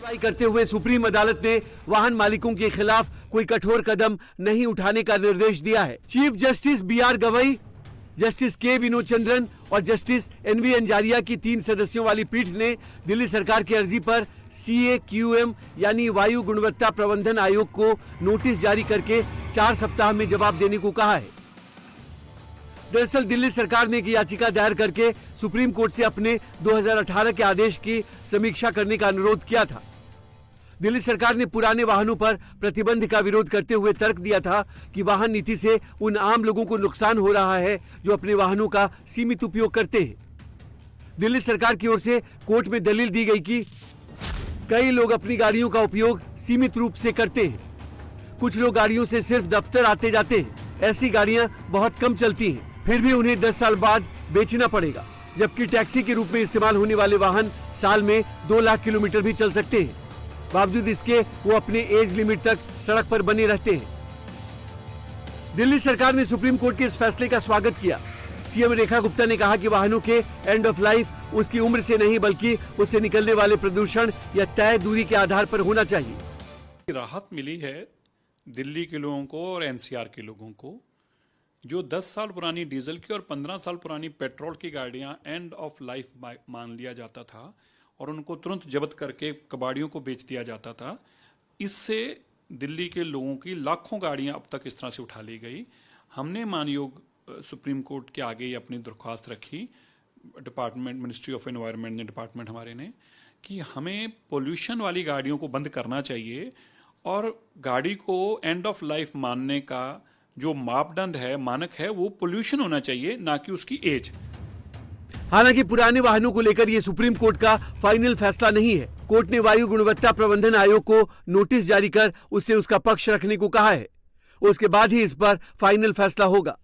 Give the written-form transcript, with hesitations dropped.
कार्रवाई करते हुए सुप्रीम अदालत ने वाहन मालिकों के खिलाफ कोई कठोर कदम नहीं उठाने का निर्देश दिया है। Chief justice B R. Gavai, justice K. Vinod Chandran और जस्टिस एन.वी. अंजारिया की 3 सदस्यों वाली पीठ ने दिल्ली सरकार की अर्जी पर CAQM यानी वायु गुणवत्ता प्रबंधन आयोग को नोटिस जारी करके 4 सप्ताह में जवाब देने को कहा है। दरअसल दिल्ली सरकार ने एक याचिका दायर करके सुप्रीम कोर्ट से अपने 2018 के आदेश की समीक्षा करने का अनुरोध किया था। दिल्ली सरकार ने पुराने वाहनों पर प्रतिबंध का विरोध करते हुए तर्क दिया था कि वाहन नीति से उन आम लोगों को नुकसान हो रहा है जो अपने वाहनों का सीमित उपयोग करते हैं। दिल्ली सरकार की ओर से कोर्ट में दलील दी गई कि कई लोग अपनी गाड़ियों का उपयोग सीमित रूप से करते हैं। कुछ लोग गाड़ियों से सिर्फ दफ्तर आते जाते हैं। ऐसी गाड़ियां बहुत कम चलती हैं, फिर भी उन्हें 10 साल बाद बेचना पड़ेगा, जबकि टैक्सी के रूप में इस्तेमाल होने वाले वाहन साल में 2 लाख किलोमीटर भी चल सकते हैं। बावजूद इसके वो अपने एज लिमिट तक सड़क पर बने रहते हैं। दिल्ली सरकार ने सुप्रीम कोर्ट के इस फैसले का स्वागत किया। सीएम रेखा गुप्ता ने कहा कि वाहनों के एंड ऑफ लाइफ उसकी उम्र से नहीं बल्कि उससे निकलने वाले प्रदूषण या तय दूरी के आधार पर होना चाहिए। राहत मिली है दिल्ली के लोगों को और एनसीआर के लोगों को। जो 10 साल पुरानी डीजल की और 15 साल पुरानी पेट्रोल की गाड़ियां एंड ऑफ लाइफ मान लिया जाता था और उनको तुरंत जब्त करके कबाड़ियों को बेच दिया जाता था, इससे दिल्ली के लोगों की लाखों गाड़ियां अब तक इस तरह से उठा ली गई। हमने मानयोग सुप्रीम कोर्ट के आगे ये अपनी दरख्वास्त रखी, डिपार्टमेंट मिनिस्ट्री ऑफ एनवायरनमेंट ने, डिपार्टमेंट हमारे ने, कि हमें पोल्यूशन वाली गाड़ियों को बंद करना चाहिए और गाड़ी को एंड ऑफ लाइफ मानने का जो मापदंड है, मानक है, वो पोल्यूशन होना चाहिए, ना कि उसकी एज। हालांकि पुराने वाहनों को लेकर यह सुप्रीम कोर्ट का फाइनल फैसला नहीं है। कोर्ट ने वायु गुणवत्ता प्रबंधन आयोग को नोटिस जारी कर उससे उसका पक्ष रखने को कहा है। उसके बाद ही इस पर फाइनल फैसला होगा।